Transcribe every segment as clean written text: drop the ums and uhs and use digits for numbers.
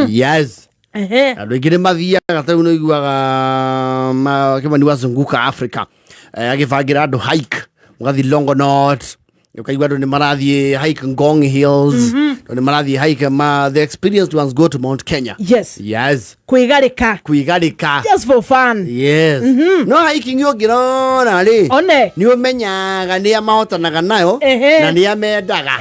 Yes. Andå aingä nä mathiaga tarä u no iguaga kä mani wazunguka Africa agä bangä ra andå hike mågathi Longonot ukaigua andå nä marathiä hike Ngong Hills nä marathiä hike the experienced ones go to Mount Kenya. Yes. Kuigarika just for fun. Yes. No hiking yo ngirona ri ni umenyaga ni amahotanaga nayo na ni amendaga.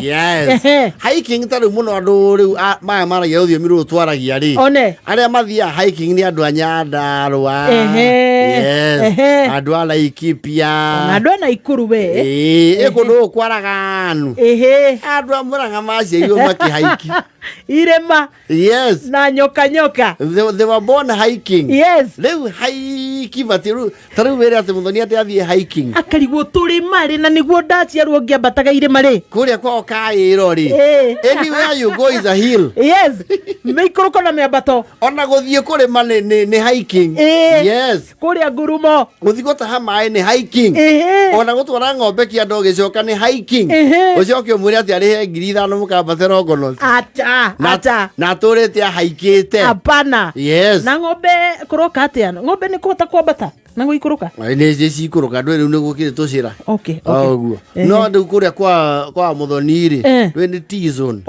Yes. Hiking taru muno andu riu mara ya uthio miru twaragia ri aria mathia hiking ni andu anyandarwa. Yes. Andu ala Ikipia na andu na Ikuru we ekundu kwaraganu andu amuranga macia yo maki hike irima. Yes. Na nyoka they were born hiking. Yes. Leo hike batiru taru wera ate muthoni ate athie hiking akarigwo turi mari na niguo ndaciarwo ngiambataga irima ri kuria kwao kairo ri anywhere you go is a hill. Yes. Meikuruko na miambato ona guthie kurima ni hiking. Yes. Kuria ngurumo guthie gutaha mai ni hiking. Ona gutwara ng'ombe kiando gicoka ni hiking. Ucoke umuri ati ari 5,000 mukambate Longonot. Acha na turete haikite. Hapana. Yes. Na ng'ombe kuroka atia ng'ombe ni kuhota kwambata na guikuruka ni jeci kuruka ndwe riu niguo kire tucira. Okay. No ndu kuria kwa muthoni ri we ni T-zone.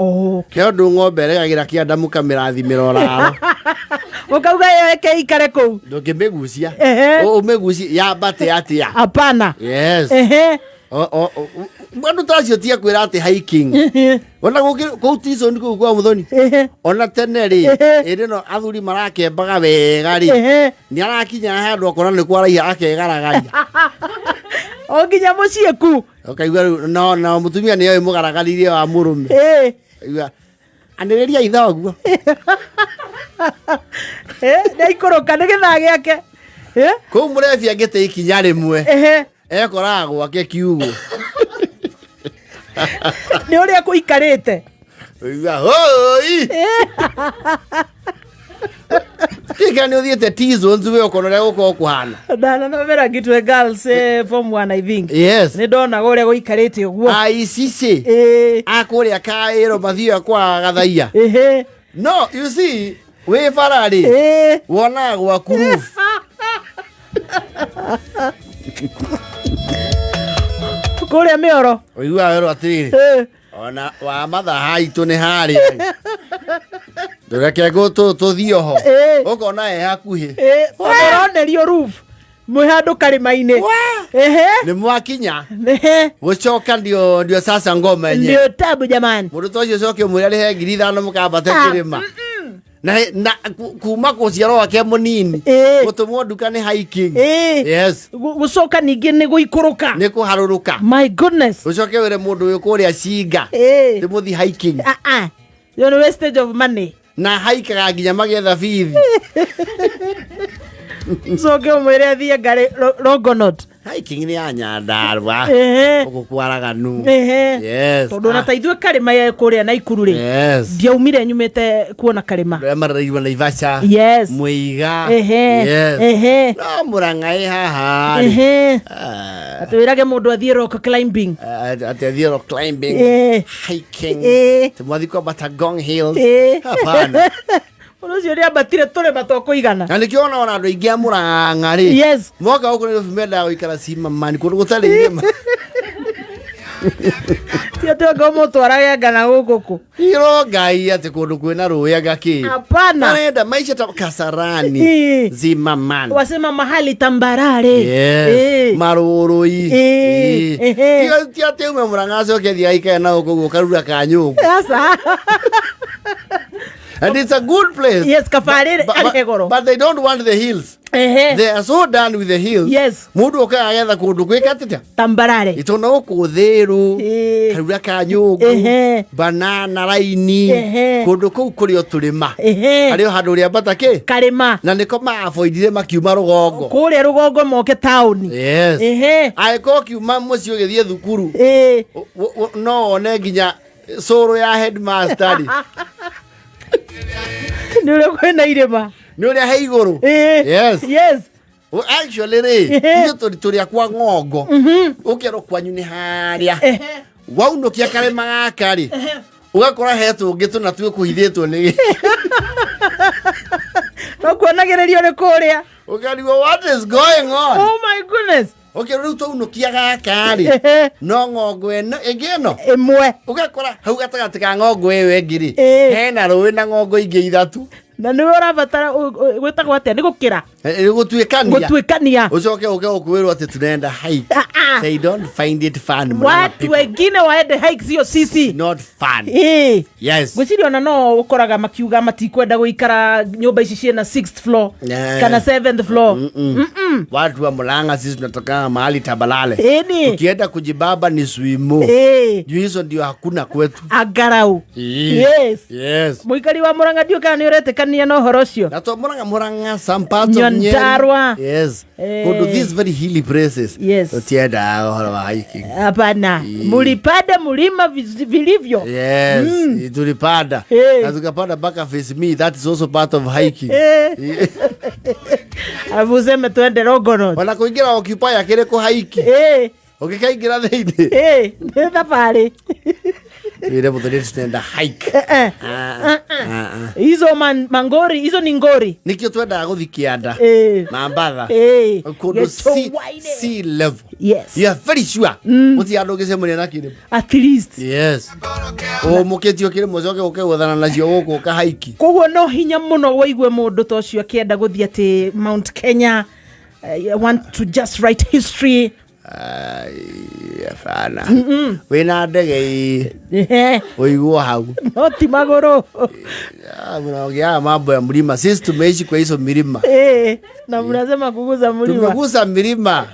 Ke ndu ng'ombe regagira kianda mukamirathimira oraro ukauga yeke ikare ku ndukimigucia umegucia ya bate atia. Hapana. Yes. Mwandu tacio tia kwira ati hiking ona ku T-zone ku kwa muthoni ona tene ri iri no athuri marakembaga wega ri ni arakinya handu akora ni kwaraiha akegaragaria onginya mucie ku ukaigua no mutumia ni yoi mugaragaririe wa murume igua aniriria ithoguo ndaikuruka ni githaa giake ku murefia ngite ikinya rimwe ekora gwake kiugo ni uria kuikarite igua hoi tika ni uthiete T-zone we ukonore guko kuhana no vera gitwe girls form 1 I think. Yes. Ni ndona uria guikarite uguo sisi akuria kairo mathio kwa gathaia. No you see we farari wona gwa kuruf kuria mioro oigua wero atiri ona wa matha haitu ni hari ndureke go tuthio ho ukona hakuhi oronerio roof muhandu karimaine ni mwakinya gucoka ndio sasa ngoma yenye ndio tabu jamani mundu tocio coke umuri ari 5,000 mukambate kirima na kuma kuciarwo wake munini gutumwo nduka ni hiking. Yes. Gucoka ningi ni guikuruka ni kuharuruka. My goodness. Gucoke wire mundu uyu kuria Cinga ti muthi hiking. You know wastage of money. Na hikaga nginya magetha bithi so ke umwire athie ngari Longonot hiking ni anyandarwa ugukwaraga-nu. Yes. Tondu na taithwe karima ya kuria na Ikuru ri ndiaumire nyumite kuona karima maraiwa na Ivasha. Yes. Muiga. Yes. No Murang'a haha atwirage mundu athie rock climbing athie rock climbing hiking tumwathi kwa Ngong Hills. Hapana. Unocio ria batire tore matoko igana. Na nikiona ona andu ingi Murang'a ri. Yes. Moka huko ni fimenda guikara cima mani kundu gutari irima. Tia to mutwaraga ngana gukuku. Iro ngai ati kundu kwina ruya gaki. Hapana. Naenda maisha ta Kasarani. Zima man. Wasema mahali tambarare. Yes. Marurui. Tia te ume Murang'a coke thia ikae na gukugu karura ka nyungu. Sasa. And it's a good place. Yes, kafarire alegoro. But they don't want the hills. They are so done with the hills. Yes. Mundu oka agetha kundu gwika atia tambarare itona ukuthiru karura ka nyungu banana raini kundu kuu kurio turima ario handu ria batake karima na niko maavoidire makiuma rugongo kuria rugongo moke town. Yes. Aiko kiuma muci ugithie thukuru no one nginya soro ya headmaster nure kwena irima nure haiguru. Yes. Yes. Well, actually ri turi akwa ngongo ukero kwanyu ni haria waunukia karima gakari ugakora hetu ngitu na tuwe kuhithitwo ni no kuonagererio ni kuria ukarigwo what is going on. Oh my goodness. Okay, riu tu nukia gakari no ng'ongo eno egeno imwe ugakora hau gatagati ka ng'ongo ewe ngiri hena ruwi na ng'ongo ingi ithatu na niwe urabatara gwitagwo atia ni gukira gutwikania ucoke ukuwirwo ati tunenda hike. They don't find it fun. Watu wengine waende hike sio sisi. Not fun. Yes. Gwicirio na no ukoraga makiuga matikwenda guikara nyumba ici ciena 6th floor kana 7th floor. Watu wa Murang'a sisi tunatoka mahali Tabalale. Ukienda kujibaba ni swimo. Juu hizo ndio hakuna kwetu. Agarau. Yes. Yes. Muikari wa Murang'a ndio kana ni urete kania no horocio. Na to Murang'a some parts of Nyeri. Yes. Go to these very hilly places. Yes. Utienda horo hiking. Hapana. Mulipanda mulima vilivyo. Yes. Tulipanda. Na tukapanda mpaka face me, that is also part of hiking. Avuseme tuende Rogono. Wana kuingira occupy akire ku hike. Ukikaingira thiini. Ni thabari. Ile mutoni tutaenda hike. Hizo mangori, hizo ni ngori. Nikio twenda guthi Kianda. Mambatha. Kundu sea level. Yes. You are very sure. Muti andu gicemune na kire. At least. Yes. O muketio kire mucoke ukegwethana nacio guku ka hike. Koguo no hinya muno waigwe mundu to cio akienda guthi ati Mount Kenya. I want to just write history. Fana. Wina ndege uiguo hau. No ti maguru. Mnaongea mambo ya mlima. Sisi tumeishi kwa hizo milima. Na mnasema kuguza mlima. Tumeguza milima.